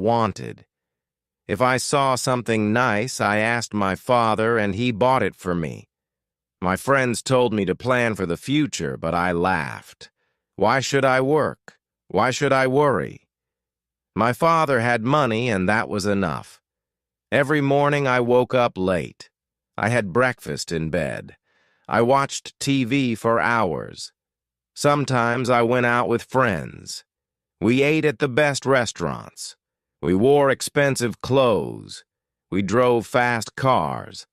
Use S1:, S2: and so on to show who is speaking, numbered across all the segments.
S1: wanted. If I saw something nice, I asked my father and he bought it for me. My friends told me to plan for the future, but I laughed. Why should I work? Why should I worry? My father had money and that was enough. Every morning I woke up late. I had breakfast in bed. I watched TV for hours. Sometimes I went out with friends. We ate at the best restaurants. We wore expensive clothes. We drove fast cars.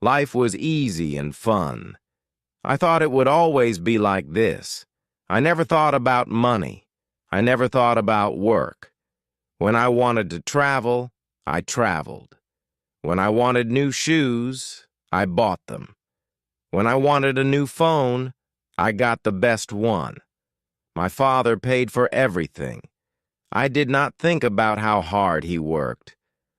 S1: Life was easy and fun. I thought it would always be like this. I never thought about money. I never thought about work. When I wanted to travel, I traveled. When I wanted new shoes, I bought them. When I wanted a new phone, I got the best one. My father paid for everything. I did not think about how hard he worked.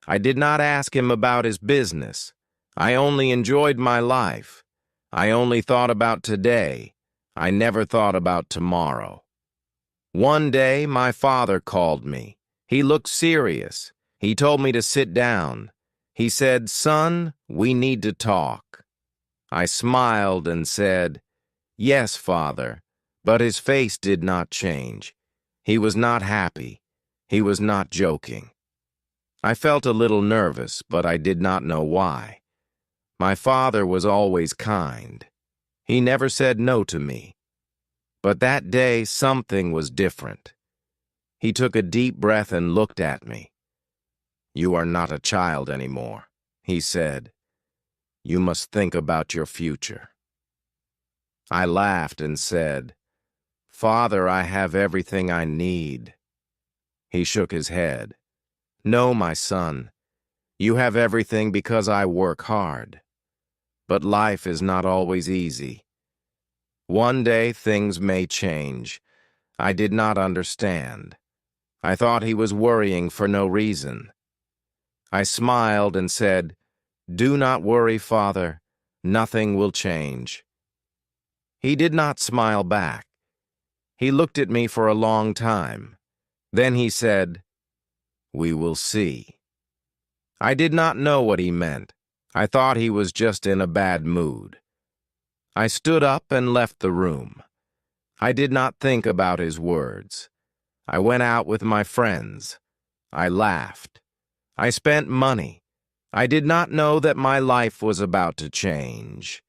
S1: I did not ask him about his business. I only enjoyed my life. I only thought about today. I never thought about tomorrow. One day, my father called me. He looked serious. He told me to sit down. He said, "Son, we need to talk." I smiled and said, "Yes, Father," but his face did not change. He was not happy. He was not joking. I felt a little nervous, but I did not know why. My father was always kind. He never said no to me. But that day, something was different. He took a deep breath and looked at me. "You are not a child anymore," he said. "You must think about your future." I laughed and said, "Father, I have everything I need." He shook his head. "No, my son. You have everything because I work hard. But life is not always easy. One day things may change. I did not understand. I thought he was worrying for no reason. I smiled and said, "Do not worry, Father. Nothing will change." He did not smile back. He looked at me for a long time. Then he said, "We will see." I did not know what he meant. I thought he was just in a bad mood. I stood up and left the room. I did not think about his words. I went out with my friends. I laughed. I spent money. I did not know that my life was about to change.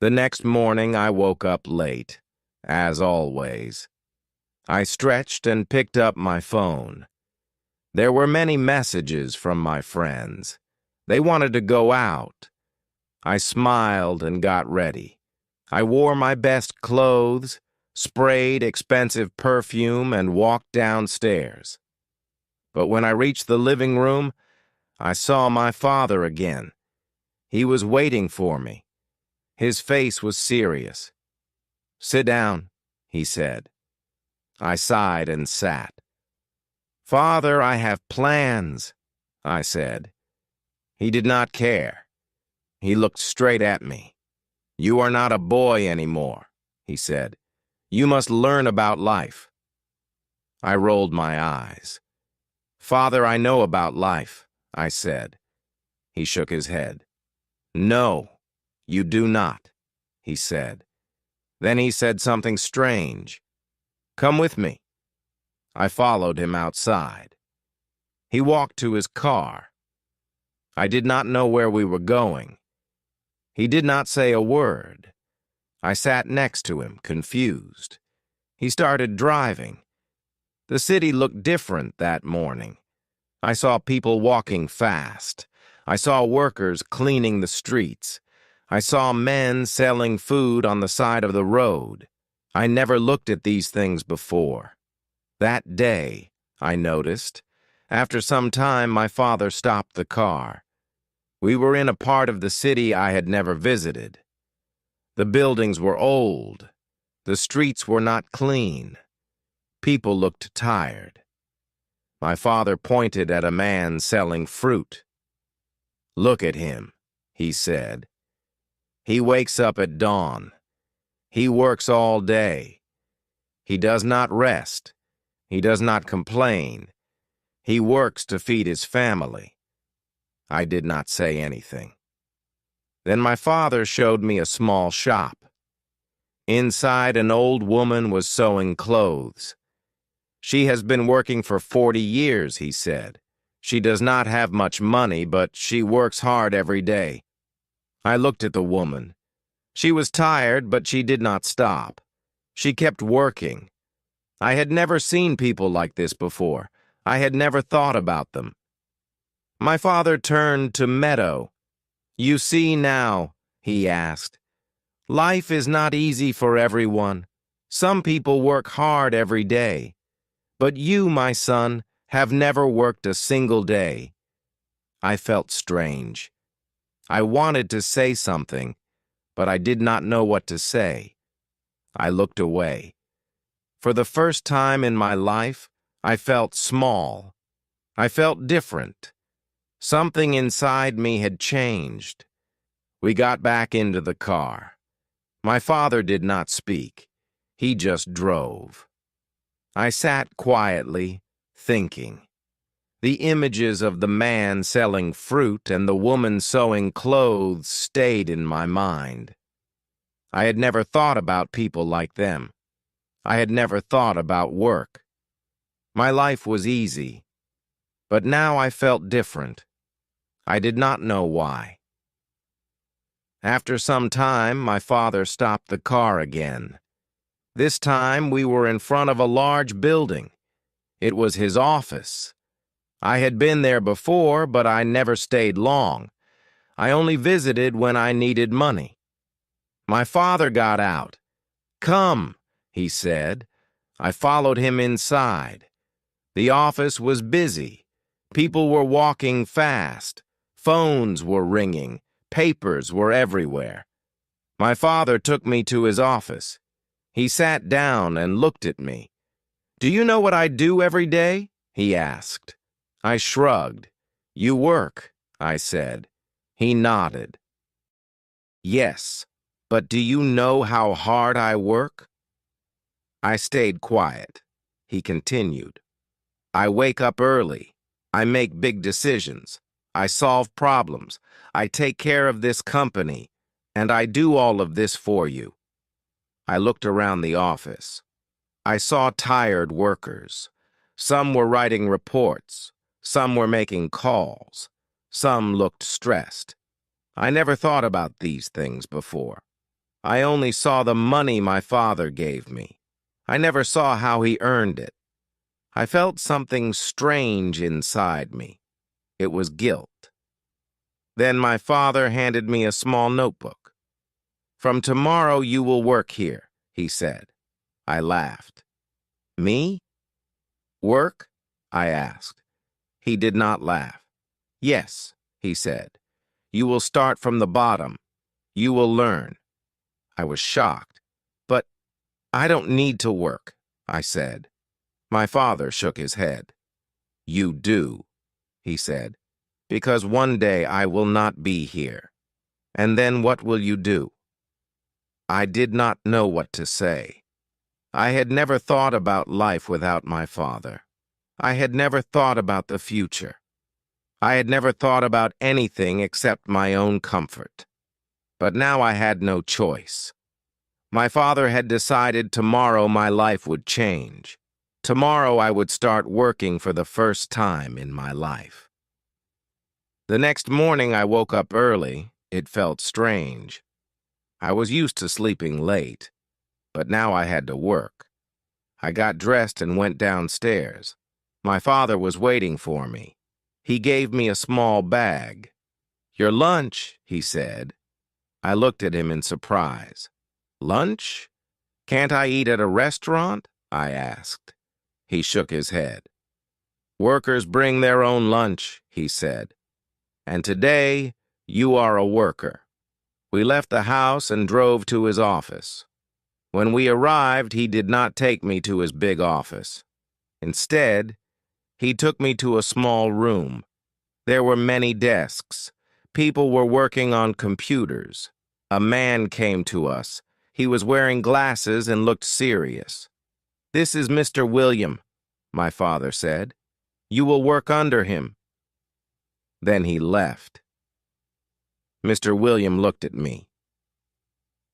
S1: The next morning I woke up late, as always. I stretched and picked up my phone. There were many messages from my friends. They wanted to go out. I smiled and got ready. I wore my best clothes, sprayed expensive perfume, and walked downstairs. But when I reached the living room, I saw my father again. He was waiting for me. His face was serious. "Sit down," he said. I sighed and sat. "Father, I have plans," I said. He did not care. He looked straight at me. "You are not a boy anymore," he said. "You must learn about life." I rolled my eyes. "Father, I know about life," I said. He shook his head. "No, you do not," he said. Then he said something strange. "Come with me." I followed him outside. He walked to his car. I did not know where we were going. He did not say a word. I sat next to him, confused. He started driving. The city looked different that morning. I saw people walking fast. I saw workers cleaning the streets. I saw men selling food on the side of the road. I never looked at these things before. That day, I noticed, after some time my father stopped the car. We were in a part of the city I had never visited. The buildings were old. The streets were not clean. People looked tired. My father pointed at a man selling fruit. "Look at him," he said. "He wakes up at dawn. He works all day. He does not rest. He does not complain. He works to feed his family. I did not say anything. Then my father showed me a small shop. Inside, an old woman was sewing clothes. She has been working for 40 years, he said. She does not have much money, but she works hard every day. I looked at the woman. She was tired, but she did not stop. She kept working. I had never seen people like this before. I had never thought about them. My father turned to Meadow. "You see now," he asked, "life is not easy for everyone. Some people work hard every day. But you, my son, have never worked a single day." I felt strange. I wanted to say something, but I did not know what to say. I looked away. For the first time in my life, I felt small. I felt different. Something inside me had changed. We got back into the car. My father did not speak. He just drove. I sat quietly, thinking. The images of the man selling fruit and the woman sewing clothes stayed in my mind. I had never thought about people like them. I had never thought about work. My life was easy, but now I felt different. I did not know why. After some time, my father stopped the car again. This time, we were in front of a large building. It was his office. I had been there before, but I never stayed long. I only visited when I needed money. My father got out. "Come," he said. I followed him inside. The office was busy. People were walking fast. Phones were ringing. Papers were everywhere. My father took me to his office. He sat down and looked at me. "Do you know what I do every day?" he asked. I shrugged. "You work," I said. He nodded. "Yes, but do you know how hard I work?" I stayed quiet. He continued. "I wake up early. I make big decisions. I solve problems. I take care of this company. And I do all of this for you." I looked around the office. I saw tired workers. Some were writing reports. Some were making calls. Some looked stressed. I never thought about these things before. I only saw the money my father gave me. I never saw how he earned it. I felt something strange inside me. It was guilt. Then my father handed me a small notebook. "From tomorrow you will work here," he said. I laughed. "Me? Work?" I asked. He did not laugh. "Yes," he said. "You will start from the bottom. You will learn." I was shocked. "But I don't need to work," I said. My father shook his head. "You do," he said, "because one day I will not be here. And then what will you do?" I did not know what to say. I had never thought about life without my father. I had never thought about the future. I had never thought about anything except my own comfort. But now I had no choice. My father had decided tomorrow my life would change. Tomorrow I would start working for the first time in my life. The next morning I woke up early. It felt strange. I was used to sleeping late, but now I had to work. I got dressed and went downstairs. My father was waiting for me. He gave me a small bag. "Your lunch," he said. I looked at him in surprise. "Lunch? Can't I eat at a restaurant?" I asked. He shook his head. "Workers bring their own lunch," he said. "And today, you are a worker." We left the house and drove to his office. When we arrived, he did not take me to his big office. Instead, he took me to a small room. There were many desks. People were working on computers. A man came to us. He was wearing glasses and looked serious. "This is Mr. William," my father said. You will work under him." Then he left. Mr. William looked at me.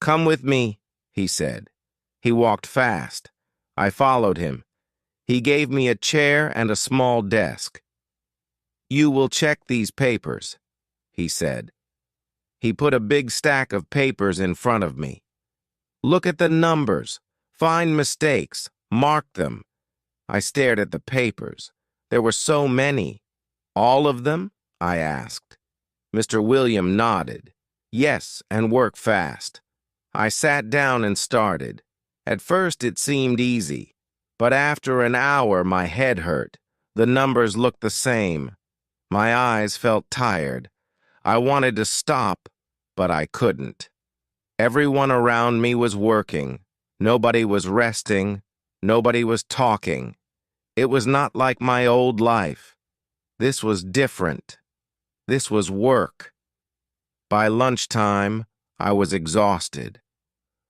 S1: "Come with me," he said. He walked fast. I followed him. He gave me a chair and a small desk. "You will check these papers," he said. He put a big stack of papers in front of me. "Look at the numbers. Find mistakes. Mark them." I stared at the papers. There were so many. "All of them?" I asked. Mr. William nodded. "Yes, and work fast." I sat down and started. At first it seemed easy, but after an hour my head hurt. The numbers looked the same. My eyes felt tired. I wanted to stop, but I couldn't. Everyone around me was working. Nobody was resting. Nobody was talking. It was not like my old life. This was different. This was work. By lunchtime, I was exhausted.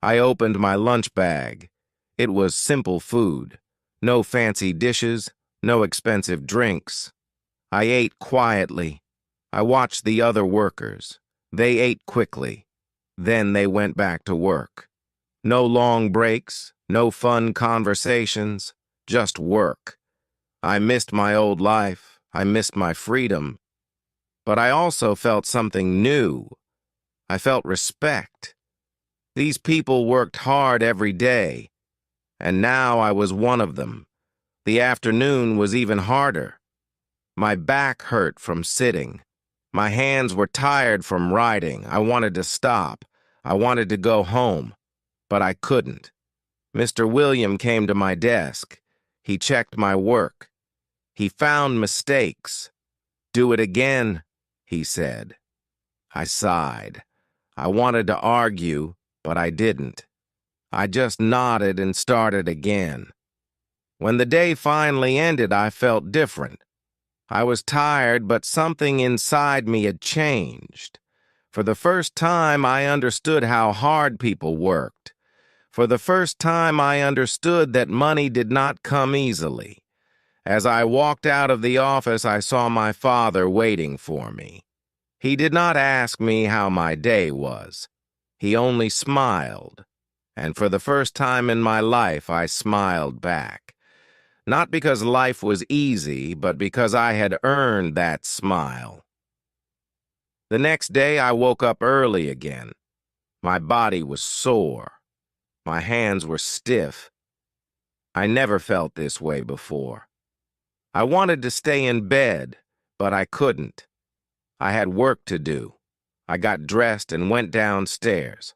S1: I opened my lunch bag. It was simple food. No fancy dishes, no expensive drinks. I ate quietly. I watched the other workers. They ate quickly. Then they went back to work. No long breaks, no fun conversations, just work. I missed my old life. I missed my freedom. But I also felt something new. I felt respect. These people worked hard every day, and now I was one of them. The afternoon was even harder. My back hurt from sitting. My hands were tired from writing. I wanted to stop. I wanted to go home, but I couldn't. Mr. William came to my desk. He checked my work. He found mistakes. "Do it again," he said. I sighed. I wanted to argue, but I didn't. I just nodded and started again. When the day finally ended, I felt different. I was tired, but something inside me had changed. For the first time, I understood how hard people worked. For the first time, I understood that money did not come easily. As I walked out of the office, I saw my father waiting for me. He did not ask me how my day was. He only smiled. And for the first time in my life, I smiled back. Not because life was easy, but because I had earned that smile. The next day, I woke up early again. My body was sore. My hands were stiff. I never felt this way before. I wanted to stay in bed, but I couldn't. I had work to do. I got dressed and went downstairs.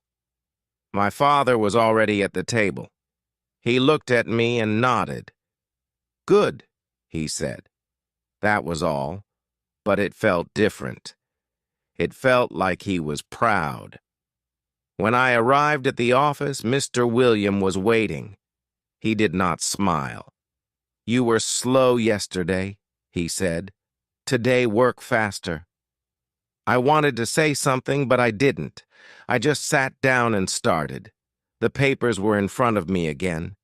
S1: My father was already at the table. He looked at me and nodded. "Good," he said. That was all, but it felt different. It felt like he was proud. When I arrived at the office, Mr. William was waiting. He did not smile. "You were slow yesterday," he said. "Today work faster." I wanted to say something, but I didn't. I just sat down and started. The papers were in front of me again.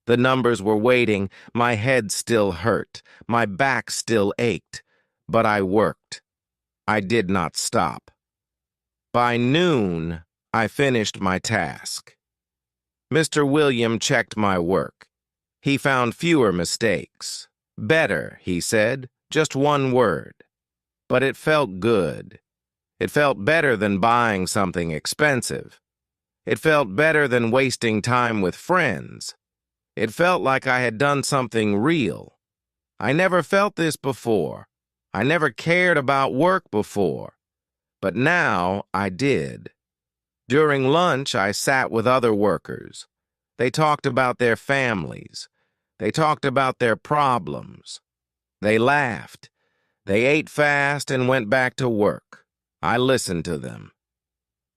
S1: The numbers were waiting. My head still hurt. My back still ached. But I worked. I did not stop. By noon, I finished my task. Mr. William checked my work. He found fewer mistakes. "Better," he said, just one word. But it felt good. It felt better than buying something expensive. It felt better than wasting time with friends. It felt like I had done something real. I never felt this before. I never cared about work before. But now I did. During lunch, I sat with other workers. They talked about their families. They talked about their problems. They laughed. They ate fast and went back to work. I listened to them.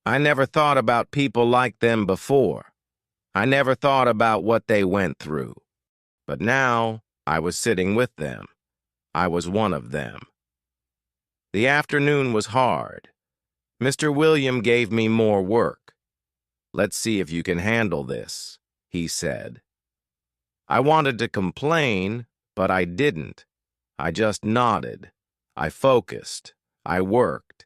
S1: I never thought about people like them before. I never thought about what they went through. But now I was sitting with them. I was one of them. The afternoon was hard. Mr. William gave me more work. "Let's see if you can handle this," he said. I wanted to complain, but I didn't. I just nodded. I focused. I worked.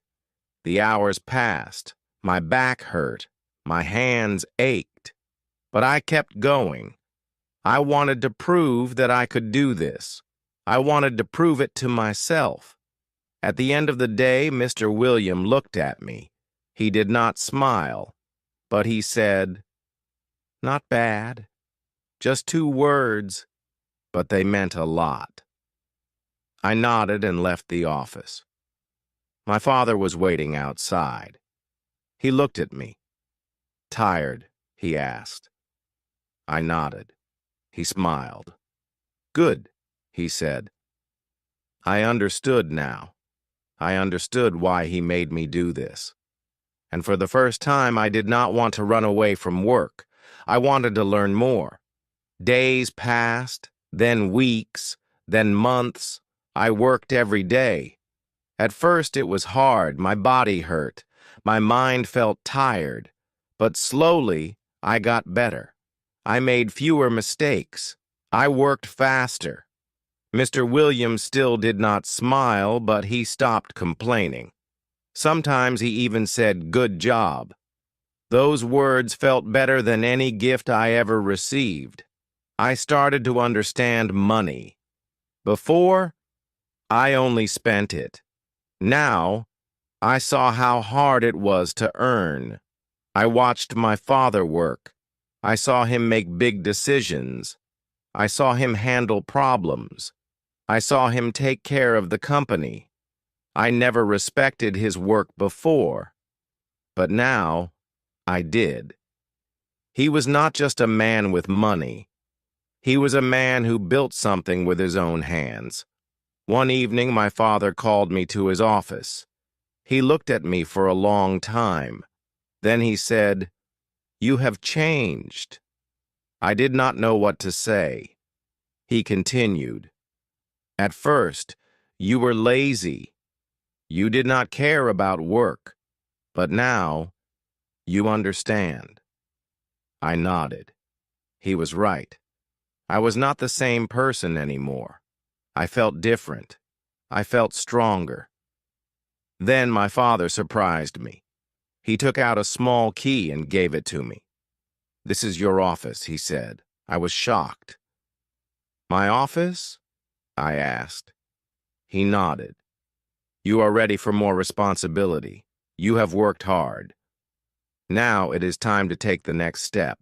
S1: The hours passed. My back hurt. My hands ached. But I kept going. I wanted to prove that I could do this. I wanted to prove it to myself. At the end of the day, Mr. William looked at me. He did not smile, but he said, "Not bad. Just 2 words, but they meant a lot." I nodded and left the office. My father was waiting outside. He looked at me. "Tired?" he asked. I nodded. He smiled. "Good," he said. I understood now. I understood why he made me do this. And for the first time, I did not want to run away from work. I wanted to learn more. Days passed, then weeks, then months. I worked every day. At first, it was hard. My body hurt. My mind felt tired. But slowly, I got better. I made fewer mistakes. I worked faster. Mr. Williams still did not smile, but he stopped complaining. Sometimes he even said, "Good job." Those words felt better than any gift I ever received. I started to understand money. Before, I only spent it. Now, I saw how hard it was to earn. I watched my father work. I saw him make big decisions. I saw him handle problems. I saw him take care of the company. I never respected his work before, but now I did. He was not just a man with money. He was a man who built something with his own hands. One evening, my father called me to his office. He looked at me for a long time. Then he said, "You have changed." I did not know what to say. He continued, "At first, you were lazy. You did not care about work, but now you understand." I nodded. He was right. I was not the same person anymore. I felt different. I felt stronger. Then my father surprised me. He took out a small key and gave it to me. "This is your office," he said. I was shocked. "My office?" I asked. He nodded. "You are ready for more responsibility. You have worked hard. Now it is time to take the next step."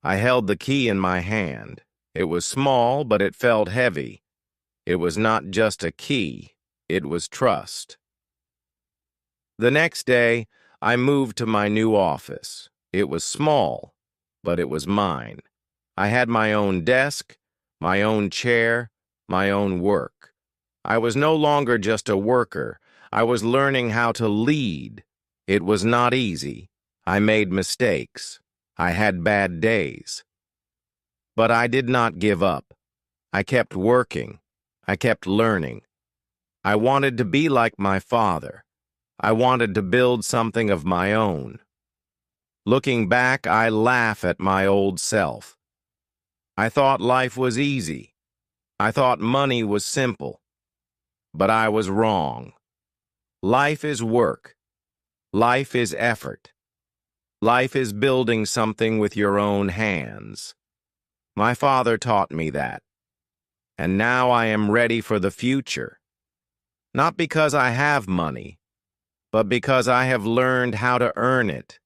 S1: I held the key in my hand. It was small, but it felt heavy. It was not just a key. It was trust. The next day, I moved to my new office. It was small, but it was mine. I had my own desk, my own chair, my own work. I was no longer just a worker. I was learning how to lead. It was not easy. I made mistakes. I had bad days. But I did not give up. I kept working. I kept learning. I wanted to be like my father. I wanted to build something of my own. Looking back, I laugh at my old self. I thought life was easy. I thought money was simple. But I was wrong. Life is work. Life is effort. Life is building something with your own hands. My father taught me that. And now I am ready for the future. Not because I have money, but because I have learned how to earn it.